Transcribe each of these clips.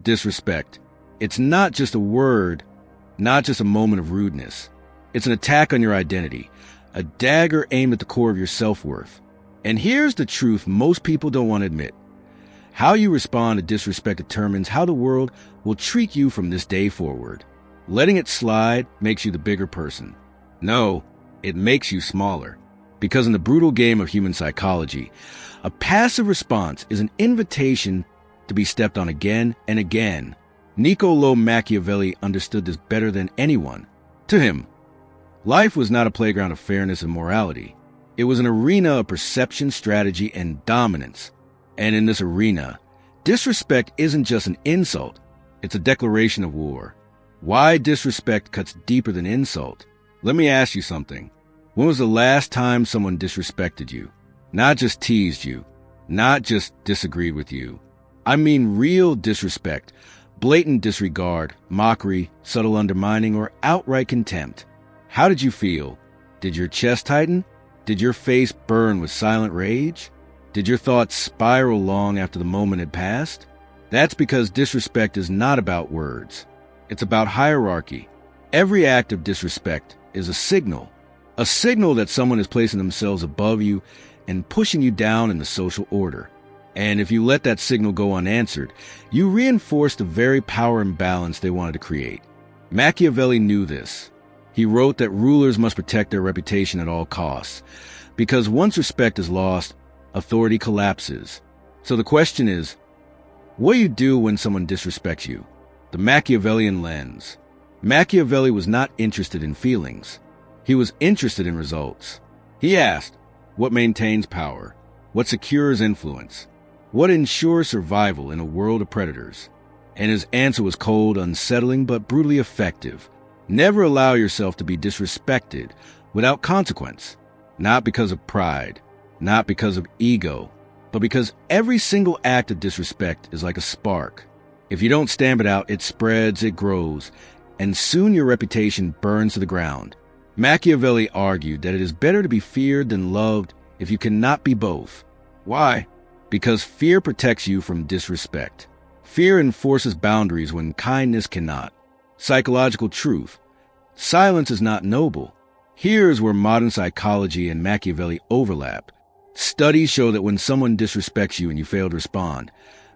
Disrespect. It's not just a word, not just a moment of rudeness. It's an attack on your identity, a dagger aimed at the core of your self-worth. And here's the truth most people don't want to admit. How you respond to disrespect determines how the world will treat you from this day forward. Letting it slide makes you the bigger person. No, it makes you smaller. Because in the brutal game of human psychology, a passive response is an invitation to be stepped on again and again. Niccolò Machiavelli understood this better than anyone. To him, life was not a playground of fairness and morality. It was an arena of perception, strategy, and dominance. And in this arena, disrespect isn't just an insult, it's a declaration of war. Why disrespect cuts deeper than insult? Let me ask you something. When was the last time someone disrespected you? Not just teased you, not just disagreed with you. I mean real disrespect, blatant disregard, mockery, subtle undermining, or outright contempt. How did you feel? Did your chest tighten? Did your face burn with silent rage? Did your thoughts spiral long after the moment had passed? That's because disrespect is not about words. It's about hierarchy. Every act of disrespect is a signal that someone is placing themselves above you and pushing you down in the social order. And if you let that signal go unanswered, you reinforce the very power imbalance they wanted to create. Machiavelli knew this. He wrote that rulers must protect their reputation at all costs, because once respect is lost, authority collapses. So the question is, what do you do when someone disrespects you? The Machiavellian lens. Machiavelli was not interested in feelings. He was interested in results. He asked, what maintains power? What secures influence? What ensures survival in a world of predators? And his answer was cold, unsettling, but brutally effective. Never allow yourself to be disrespected without consequence. Not because of pride, not because of ego, but because every single act of disrespect is like a spark. If you don't stamp it out, it spreads, it grows, and soon your reputation burns to the ground. Machiavelli argued that it is better to be feared than loved if you cannot be both. Why? Because fear protects you from disrespect. Fear enforces boundaries when kindness cannot. Psychological truth. Silence is not noble. Here's where modern psychology and Machiavelli overlap. Studies show that when someone disrespects you and you fail to respond,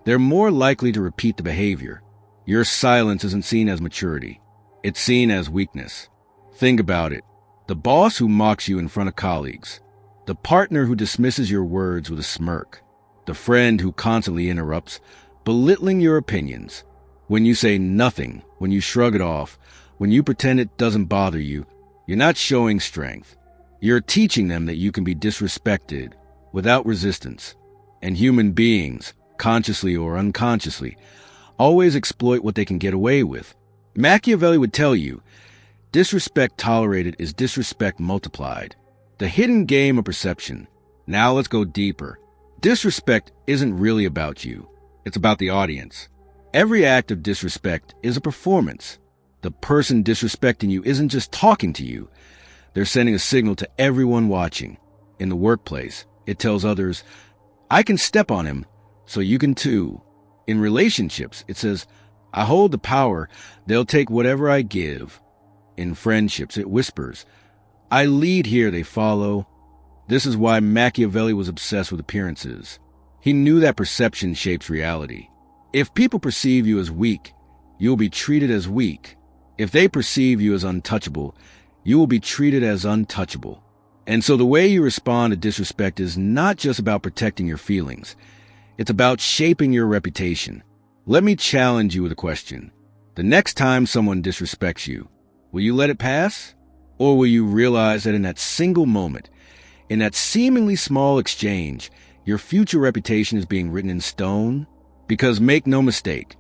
they're more likely to repeat the behavior. Your silence isn't seen as maturity. It's seen as weakness. Think about it. The boss who mocks you in front of colleagues. The partner who dismisses your words with a smirk. The friend who constantly interrupts, belittling your opinions. When you say nothing, when you shrug it off, when you pretend it doesn't bother you, you're not showing strength. You're teaching them that you can be disrespected without resistance. And human beings, consciously or unconsciously, always exploit what they can get away with. Machiavelli would tell you, disrespect tolerated is disrespect multiplied. The hidden game of perception. Now let's go deeper. Disrespect isn't really about you. It's about the audience. Every act of disrespect is a performance. The person disrespecting you isn't just talking to you. They're sending a signal to everyone watching. In the workplace, it tells others, I can step on him, so you can too. In relationships, it says, I hold the power, they'll take whatever I give. In friendships, it whispers, I lead here, they follow. This is why Machiavelli was obsessed with appearances. He knew that perception shapes reality. If people perceive you as weak, you will be treated as weak. If they perceive you as untouchable, you will be treated as untouchable. And so the way you respond to disrespect is not just about protecting your feelings. It's about shaping your reputation. Let me challenge you with a question. The next time someone disrespects you, will you let it pass? Or will you realize that in that single moment, in that seemingly small exchange, your future reputation is being written in stone? Because make no mistake,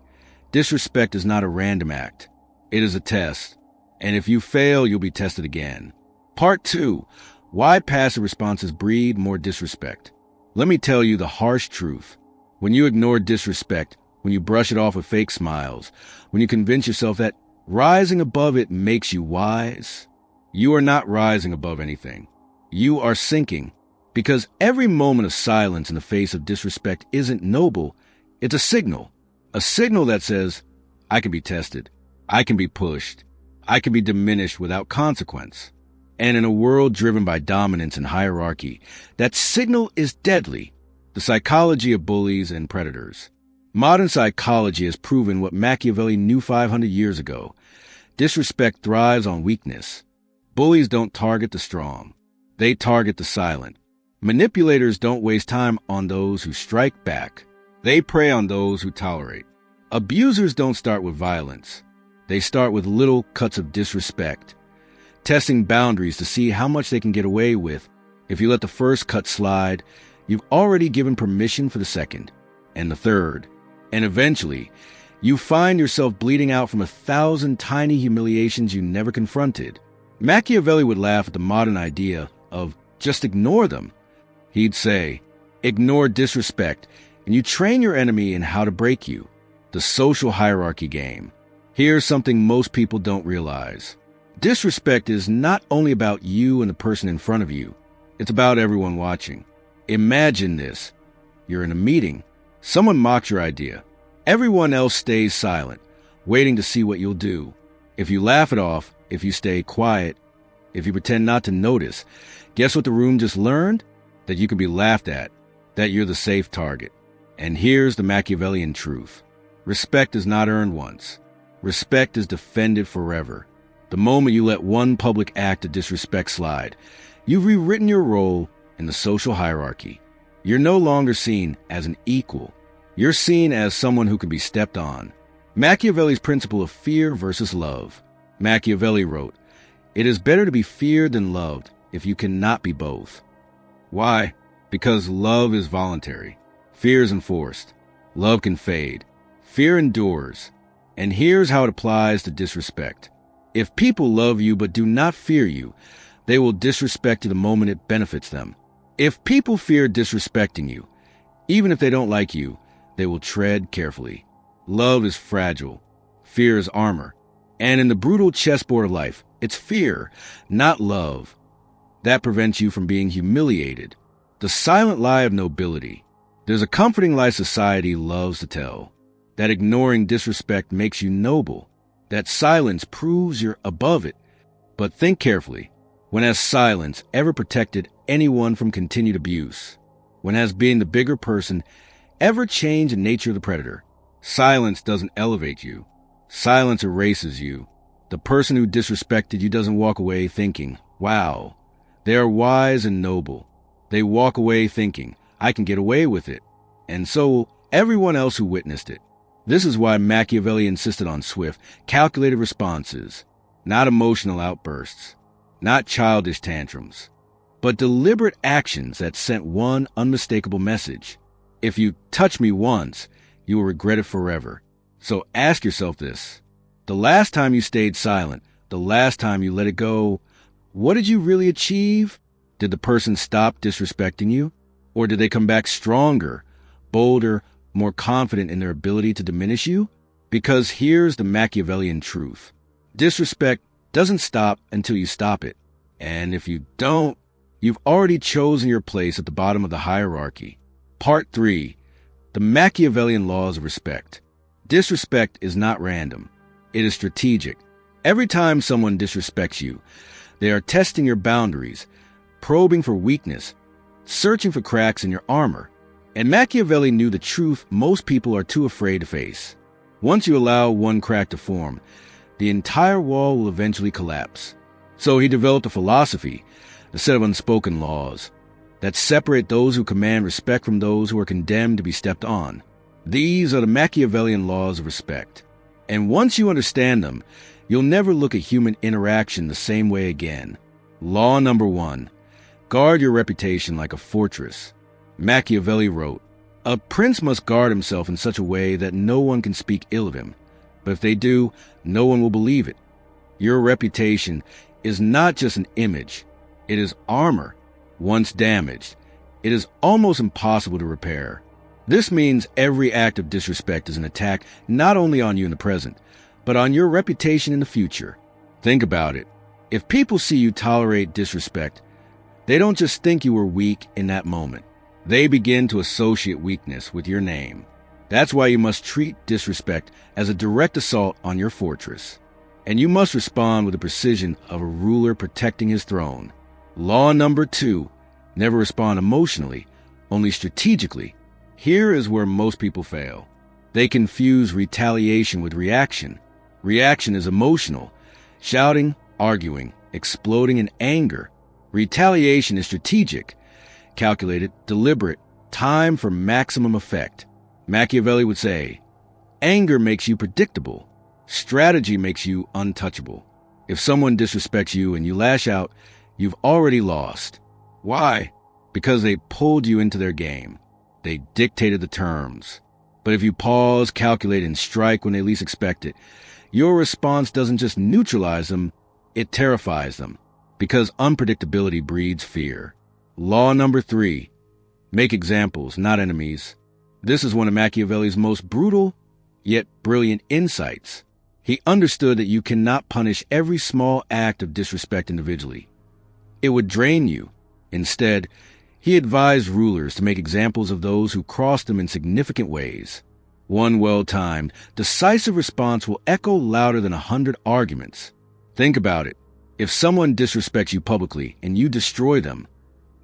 disrespect is not a random act. It is a test. And if you fail, you'll be tested again. Part 2. Why passive responses breed more disrespect. Let me tell you the harsh truth. When you ignore disrespect, when you brush it off with fake smiles, when you convince yourself that rising above it makes you wise, you are not rising above anything. You are sinking. Because every moment of silence in the face of disrespect isn't noble, it's a signal. A signal that says, I can be tested, I can be pushed, I can be diminished without consequence. And in a world driven by dominance and hierarchy, that signal is deadly. The psychology of bullies and predators. Modern psychology has proven what Machiavelli knew 500 years ago. Disrespect thrives on weakness. Bullies don't target the strong. They target the silent. Manipulators don't waste time on those who strike back. They prey on those who tolerate. Abusers don't start with violence. They start with little cuts of disrespect, testing boundaries to see how much they can get away with. If you let the first cut slide, you've already given permission for the second, and the third, and eventually, you find yourself bleeding out from 1,000 tiny humiliations you never confronted. Machiavelli would laugh at the modern idea of just ignore them. He'd say, ignore disrespect, and you train your enemy in how to break you. The social hierarchy game. Here's something most people don't realize. Disrespect is not only about you and the person in front of you. It's about everyone watching. Imagine this. You're in a meeting. Someone mocks your idea. Everyone else stays silent, waiting to see what you'll do. If you laugh it off, if you stay quiet, if you pretend not to notice, guess what the room just learned? That you can be laughed at, that you're the safe target. And here's the Machiavellian truth. Respect is not earned once. Respect is defended forever. The moment you let one public act of disrespect slide, you've rewritten your role in the social hierarchy. You're no longer seen as an equal. You're seen as someone who can be stepped on. Machiavelli's principle of fear versus love. Machiavelli wrote, "It is better to be feared than loved if you cannot be both." Why? Because love is voluntary. Fear is enforced. Love can fade. Fear endures. And here's how it applies to disrespect. If people love you but do not fear you, they will disrespect you the moment it benefits them. If people fear disrespecting you, even if they don't like you, they will tread carefully. Love is fragile. Fear is armor. And in the brutal chessboard of life, it's fear, not love, that prevents you from being humiliated. The silent lie of nobility. There's a comforting lie society loves to tell, that ignoring disrespect makes you noble, that silence proves you're above it. But think carefully. When has silence ever protected anyone from continued abuse? When has being the bigger person ever changed the nature of the predator? Silence doesn't elevate you. Silence erases you. The person who disrespected you doesn't walk away thinking, wow, they are wise and noble. They walk away thinking, I can get away with it. And so will everyone else who witnessed it. This is why Machiavelli insisted on swift, calculated responses, not emotional outbursts, not childish tantrums, but deliberate actions that sent one unmistakable message. If you touch me once, you will regret it forever. So ask yourself this. The last time you stayed silent, the last time you let it go, what did you really achieve? Did the person stop disrespecting you? Or did they come back stronger, bolder, more confident in their ability to diminish you? Because here's the Machiavellian truth. Disrespect doesn't stop until you stop it. And if you don't, you've already chosen your place at the bottom of the hierarchy. Part 3. The Machiavellian laws of respect. Disrespect is not random. It is strategic. Every time someone disrespects you, they are testing your boundaries, probing for weakness, searching for cracks in your armor. And Machiavelli knew the truth most people are too afraid to face. Once you allow one crack to form, the entire wall will eventually collapse. So he developed a philosophy, a set of unspoken laws, that separate those who command respect from those who are condemned to be stepped on. These are the Machiavellian laws of respect. And once you understand them, you'll never look at human interaction the same way again. Law number 1. Guard your reputation like a fortress. Machiavelli wrote, "A prince must guard himself in such a way that no one can speak ill of him. But if they do, no one will believe it." Your reputation is not just an image. It is armor. Once damaged, it is almost impossible to repair. This means every act of disrespect is an attack not only on you in the present, but on your reputation in the future. Think about it. If people see you tolerate disrespect, they don't just think you were weak in that moment. They begin to associate weakness with your name. That's why you must treat disrespect as a direct assault on your fortress. And you must respond with the precision of a ruler protecting his throne. Law number 2, never respond emotionally, only strategically. Here is where most people fail. They confuse retaliation with reaction. Reaction is emotional, shouting, arguing, exploding in anger. Retaliation is strategic, calculated, deliberate, time for maximum effect. Machiavelli would say, anger makes you predictable. Strategy makes you untouchable. If someone disrespects you and you lash out, you've already lost. Why? Because they pulled you into their game. They dictated the terms. But if you pause, calculate, and strike when they least expect it, your response doesn't just neutralize them, it terrifies them. Because unpredictability breeds fear. Law number 3, make examples, not enemies. This is one of Machiavelli's most brutal, yet brilliant insights. He understood that you cannot punish every small act of disrespect individually. It would drain you. Instead, he advised rulers to make examples of those who crossed them in significant ways. One well-timed, decisive response will echo louder than 100 arguments. Think about it. If someone disrespects you publicly and you destroy them,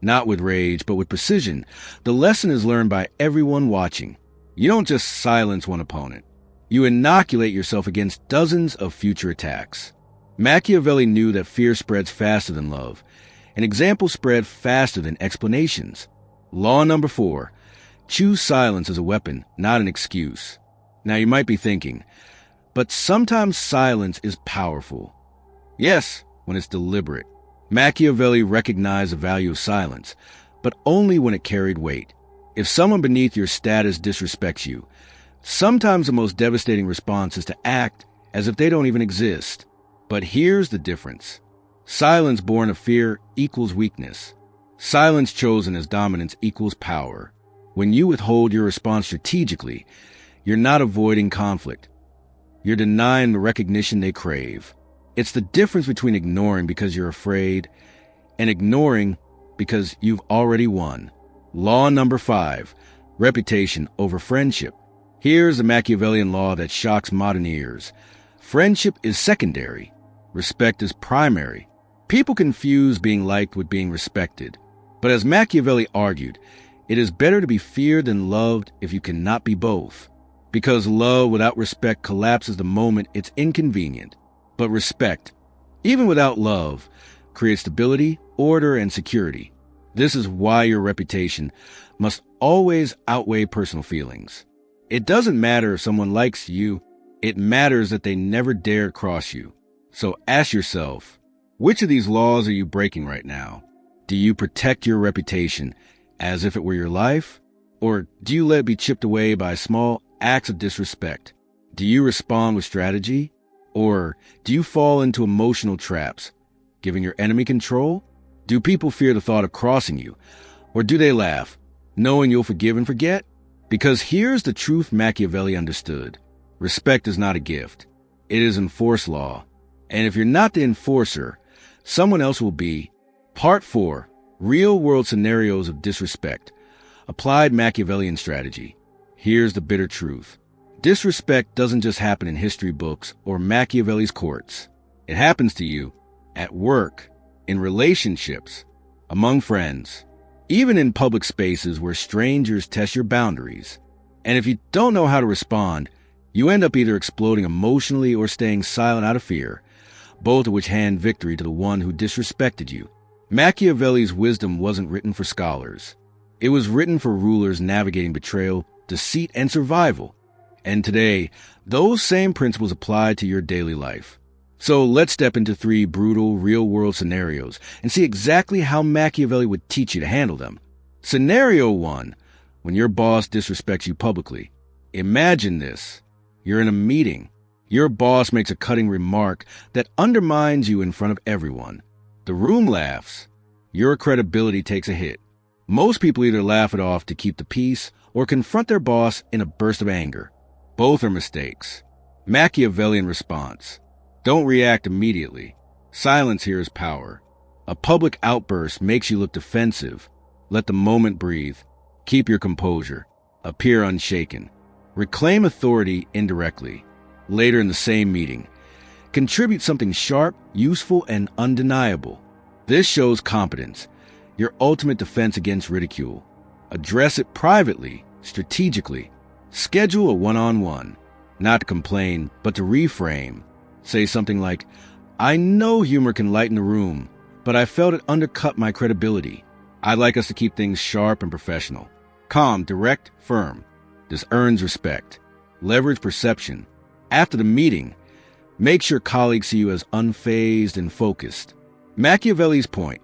not with rage, but with precision, the lesson is learned by everyone watching. You don't just silence one opponent. You inoculate yourself against dozens of future attacks. Machiavelli knew that fear spreads faster than love, and examples spread faster than explanations. Law number 4, choose silence as a weapon, not an excuse. Now you might be thinking, but sometimes silence is powerful. Yes, when it's deliberate. Machiavelli recognized the value of silence, but only when it carried weight. If someone beneath your status disrespects you, sometimes the most devastating response is to act as if they don't even exist. But here's the difference. Silence born of fear equals weakness. Silence chosen as dominance equals power. When you withhold your response strategically, you're not avoiding conflict. You're denying the recognition they crave. It's the difference between ignoring because you're afraid and ignoring because you've already won. Law number 5, reputation over friendship. Here's the Machiavellian law that shocks modern ears. Friendship is secondary. Respect is primary. People confuse being liked with being respected. But as Machiavelli argued, it is better to be feared than loved if you cannot be both. Because love without respect collapses the moment it's inconvenient. But respect, even without love, creates stability, order, and security. This is why your reputation must always outweigh personal feelings. It doesn't matter if someone likes you. It matters that they never dare cross you. So ask yourself, which of these laws are you breaking right now? Do you protect your reputation as if it were your life? Or do you let it be chipped away by small acts of disrespect? Do you respond with strategy? Or do you fall into emotional traps, giving your enemy control? Do people fear the thought of crossing you? Or do they laugh, knowing you'll forgive and forget? Because here's the truth Machiavelli understood. Respect is not a gift. It is enforced law. And if you're not the enforcer, someone else will be. Part 4, real-world scenarios of disrespect. Applied Machiavellian strategy. Here's the bitter truth. Disrespect doesn't just happen in history books or Machiavelli's courts. It happens to you at work, in relationships, among friends, even in public spaces where strangers test your boundaries. And if you don't know how to respond, you end up either exploding emotionally or staying silent out of fear, both of which hand victory to the one who disrespected you. Machiavelli's wisdom wasn't written for scholars. It was written for rulers navigating betrayal, deceit, and survival. And today, those same principles apply to your daily life. So let's step into 3 brutal, real-world scenarios and see exactly how Machiavelli would teach you to handle them. Scenario 1, when your boss disrespects you publicly. Imagine this. You're in a meeting. Your boss makes a cutting remark that undermines you in front of everyone. The room laughs. Your credibility takes a hit. Most people either laugh it off to keep the peace or confront their boss in a burst of anger. Both are mistakes. Machiavellian response. Don't react immediately. Silence here is power. A public outburst makes you look defensive. Let the moment breathe. Keep your composure. Appear unshaken. Reclaim authority indirectly. Later in the same meeting, contribute something sharp, useful, and undeniable. This shows competence, your ultimate defense against ridicule. Address it privately, strategically. Schedule a one-on-one, not to complain, but to reframe. Say something like, I know humor can lighten the room, but I felt it undercut my credibility. I'd like us to keep things sharp and professional. Calm, direct, firm. This earns respect. Leverage perception. After the meeting, make sure colleagues see you as unfazed and focused. Machiavelli's point,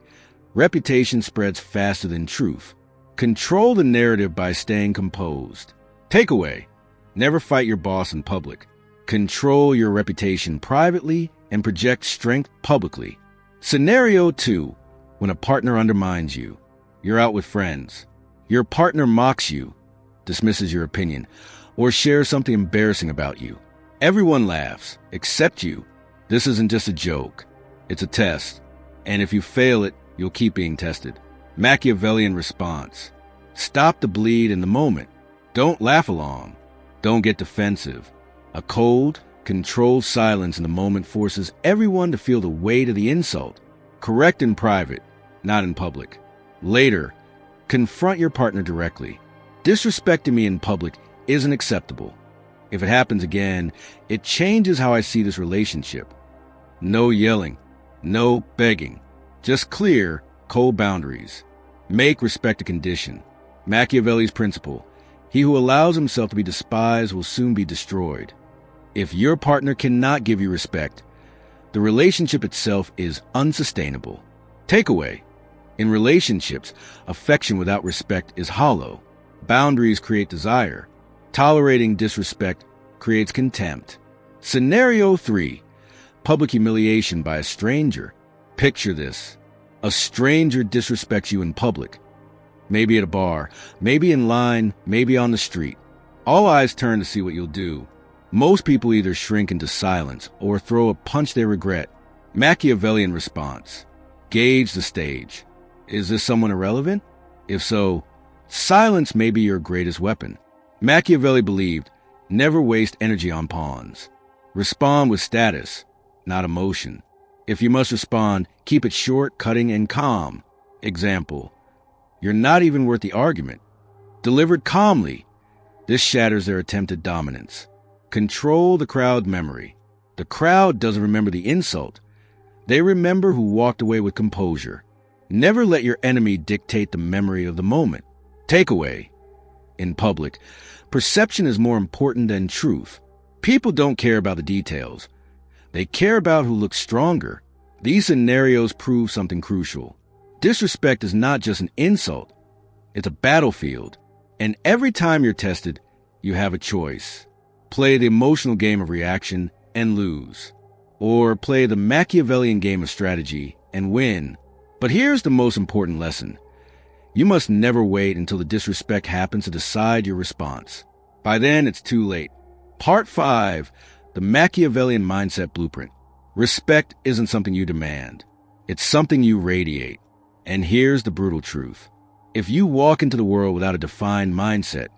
reputation spreads faster than truth. Control the narrative by staying composed. Takeaway, never fight your boss in public. Control your reputation privately and project strength publicly. Scenario 2, when a partner undermines you. You're out with friends. Your partner mocks you, dismisses your opinion, or shares something embarrassing about you. Everyone laughs, except you. This isn't just a joke. It's a test. And if you fail it, you'll keep being tested. Machiavellian response. Stop the bleed in the moment. Don't laugh along. Don't get defensive. A cold, controlled silence in the moment forces everyone to feel the weight of the insult. Correct in private, not in public. Later, confront your partner directly. Disrespecting me in public isn't acceptable. If it happens again, it changes how I see this relationship. No yelling, no begging, just clear, cold boundaries. Make respect a condition. Machiavelli's principle, he who allows himself to be despised will soon be destroyed. If your partner cannot give you respect, the relationship itself is unsustainable. Takeaway, in relationships, affection without respect is hollow. Boundaries create desire. Tolerating disrespect creates contempt. Scenario 3, public humiliation by a stranger. Picture this. A stranger disrespects you in public. Maybe at a bar, maybe in line, maybe on the street. All eyes turn to see what you'll do. Most people either shrink into silence or throw a punch they regret. Machiavellian response. Gauge the stage. Is this someone irrelevant? If so, silence may be your greatest weapon. Machiavelli believed, never waste energy on pawns. Respond with status, not emotion. If you must respond, keep it short, cutting, and calm. Example, you're not even worth the argument. Delivered calmly, this shatters their attempt at dominance. Control the crowd memory. The crowd doesn't remember the insult. They remember who walked away with composure. Never let your enemy dictate the memory of the moment. Takeaway. In public, perception is more important than truth. People don't care about the details. They care about who looks stronger. These scenarios prove something crucial. Disrespect is not just an insult. It's a battlefield. And every time you're tested, you have a choice. Play the emotional game of reaction and lose. Or play the Machiavellian game of strategy and win. But here's the most important lesson. You must never wait until the disrespect happens to decide your response. By then, it's too late. Part 5, the Machiavellian Mindset Blueprint. Respect isn't something you demand. It's something you radiate. And here's the brutal truth. If you walk into the world without a defined mindset,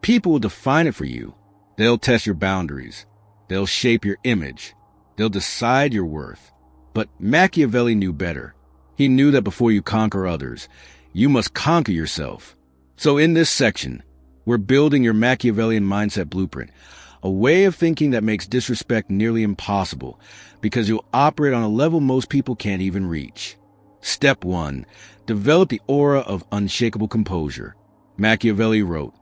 people will define it for you. They'll test your boundaries. They'll shape your image. They'll decide your worth. But Machiavelli knew better. He knew that before you conquer others, you must conquer yourself. So in this section, we're building your Machiavellian Mindset Blueprint, a way of thinking that makes disrespect nearly impossible because you'll operate on a level most people can't even reach. Step 1. Develop the aura of unshakable composure. Machiavelli wrote,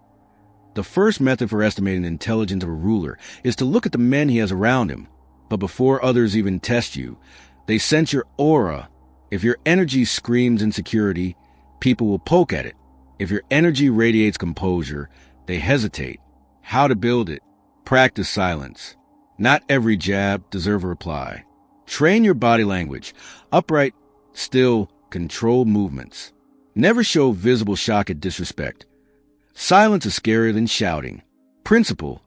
"The first method for estimating the intelligence of a ruler is to look at the men he has around him. But before others even test you, they sense your aura. If your energy screams insecurity, people will poke at it. If your energy radiates composure, they hesitate. How to build it? Practice silence. Not every jab deserves a reply. Train your body language. Upright, still, controlled movements. Never show visible shock at disrespect. Silence is scarier than shouting. Principle.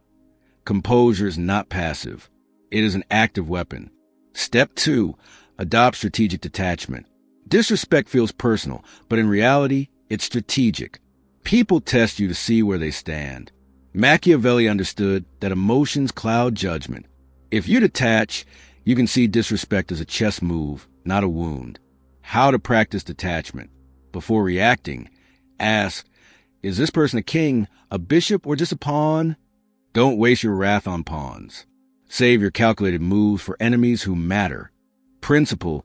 Composure is not passive. It is an active weapon. Step 2. Adopt strategic detachment. Disrespect feels personal, but in reality, it's strategic. People test you to see where they stand. Machiavelli understood that emotions cloud judgment. If you detach, you can see disrespect as a chess move, not a wound. How to practice detachment. Before reacting, ask, is this person a king, a bishop, or just a pawn? Don't waste your wrath on pawns. Save your calculated moves for enemies who matter. Principle,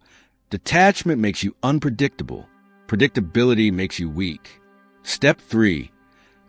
detachment makes you unpredictable. Predictability makes you weak. Step 3.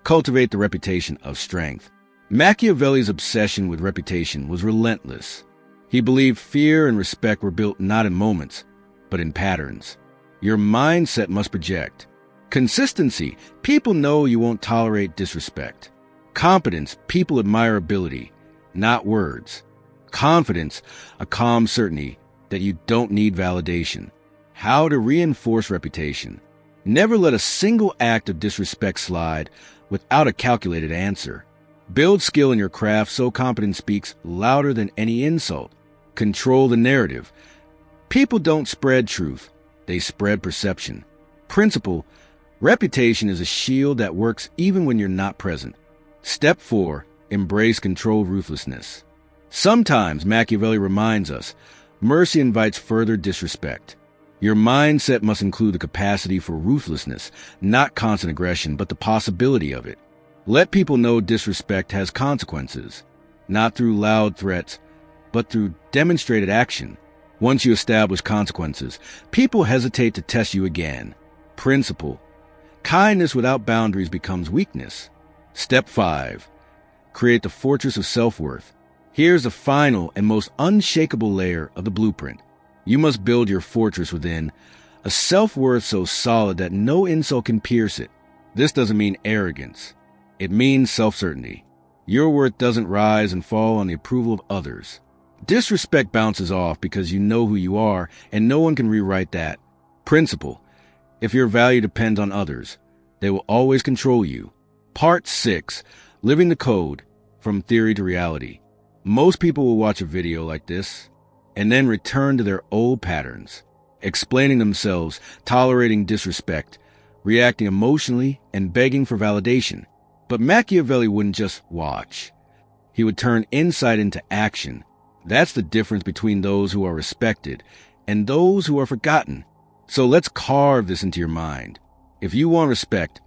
Cultivate the reputation of strength. Machiavelli's obsession with reputation was relentless. He believed fear and respect were built not in moments, but in patterns. Your mindset must project. Consistency. People know you won't tolerate disrespect. Competence. People admire ability, not words. Confidence. A calm certainty that you don't need validation. How to reinforce reputation. Never let a single act of disrespect slide without a calculated answer. Build skill in your craft so competence speaks louder than any insult. Control the narrative. People don't spread truth, they spread perception. Principle, reputation is a shield that works even when you're not present. Step 4, embrace controlled ruthlessness. Sometimes Machiavelli reminds us, mercy invites further disrespect. Your mindset must include the capacity for ruthlessness, not constant aggression, but the possibility of it. Let people know disrespect has consequences, not through loud threats, but through demonstrated action. Once you establish consequences, people hesitate to test you again. Principle, kindness without boundaries becomes weakness. Step 5, create the fortress of self-worth. Here's the final and most unshakable layer of the blueprint. You must build your fortress within, a self-worth so solid that no insult can pierce it. This doesn't mean arrogance. It means self-certainty. Your worth doesn't rise and fall on the approval of others. Disrespect bounces off because you know who you are, and no one can rewrite that. Principle, if your value depends on others, they will always control you. Part 6, living the code, from theory to reality. Most people will watch a video like this and then return to their old patterns, explaining themselves, tolerating disrespect, reacting emotionally, and begging for validation. But Machiavelli wouldn't just watch. He would turn insight into action. That's the difference between those who are respected and those who are forgotten. So let's carve this into your mind. If you want respect,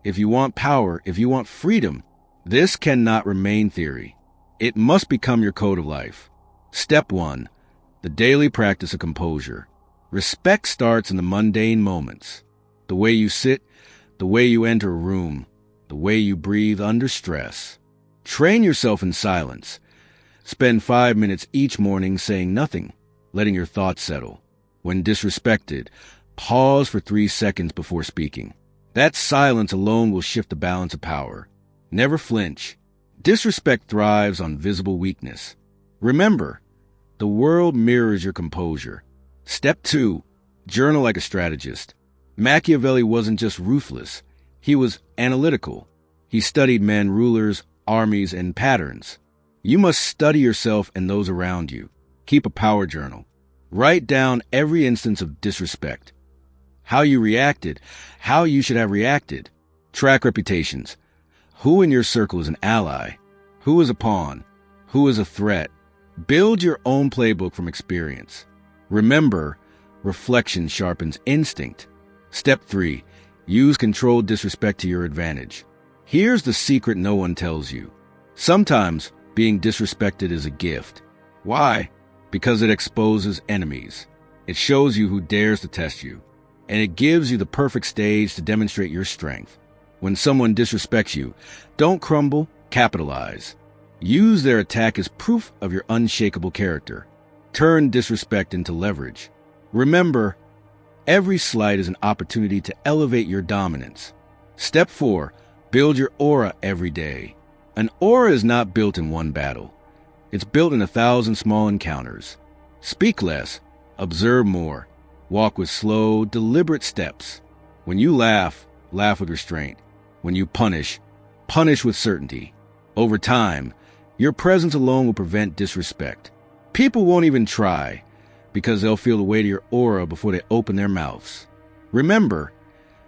if you want power, if you want freedom, this cannot remain theory. It must become your code of life. Step 1. The daily practice of composure. Respect starts in the mundane moments. The way you sit, the way you enter a room, the way you breathe under stress. Train yourself in silence. Spend 5 minutes each morning saying nothing, letting your thoughts settle. When disrespected, pause for 3 seconds before speaking. That silence alone will shift the balance of power. Never flinch. Disrespect thrives on visible weakness. Remember, the world mirrors your composure. Step 2. Journal like a strategist. Machiavelli wasn't just ruthless. He was analytical. He studied men, rulers, armies, and patterns. You must study yourself and those around you. Keep a power journal. Write down every instance of disrespect. How you reacted, how you should have reacted. Track reputations. Who in your circle is an ally? Who is a pawn? Who is a threat? Build your own playbook from experience. Remember, reflection sharpens instinct. Step 3. Use controlled disrespect to your advantage. Here's the secret no one tells you. Sometimes being disrespected is a gift. Why? Because it exposes enemies. It shows you who dares to test you. And it gives you the perfect stage to demonstrate your strength. When someone disrespects you, don't crumble, capitalize. Use their attack as proof of your unshakable character. Turn disrespect into leverage. Remember, every slight is an opportunity to elevate your dominance. Step 4. Build your aura every day. An aura is not built in one battle. It's built in 1,000 small encounters. Speak less, observe more. Walk with slow, deliberate steps. When you laugh, laugh with restraint. When you punish, punish with certainty. Over time, your presence alone will prevent disrespect. People won't even try, because they'll feel the weight of your aura before they open their mouths. Remember,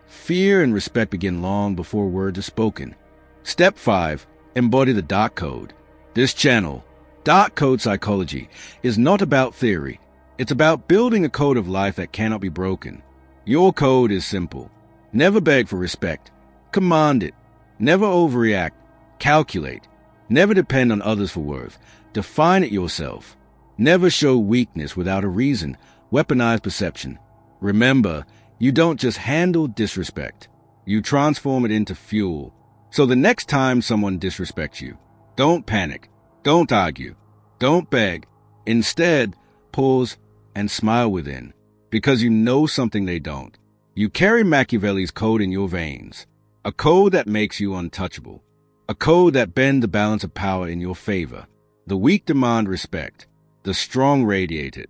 fear and respect begin long before words are spoken. Step 5. embody the dark code. This channel, Dark Code Psychology, is not about theory. It's about building a code of life that cannot be broken. Your code is simple. Never beg for respect. Command it. Never overreact. Calculate. Never depend on others for worth. Define it yourself. Never show weakness without a reason. Weaponize perception. Remember, you don't just handle disrespect. You transform it into fuel. So the next time someone disrespects you, don't panic. Don't argue. Don't beg. Instead, pause and smile within, because you know something they don't. You carry Machiavelli's code in your veins, a code that makes you untouchable, a code that bends the balance of power in your favor. The weak demand respect, the strong radiate it.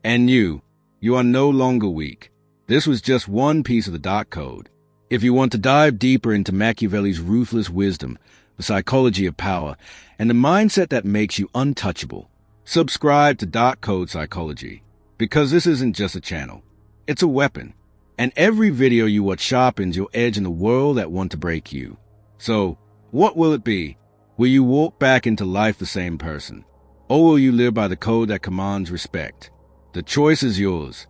And you are no longer weak. This was just one piece of the dark code. If you want to dive deeper into Machiavelli's ruthless wisdom, the psychology of power, and the mindset that makes you untouchable, subscribe to Dark Code Psychology, because this isn't just a channel. It's a weapon. And every video you watch sharpens your edge in the world that want to break you. So, what will it be? Will you walk back into life the same person? Or will you live by the code that commands respect? The choice is yours.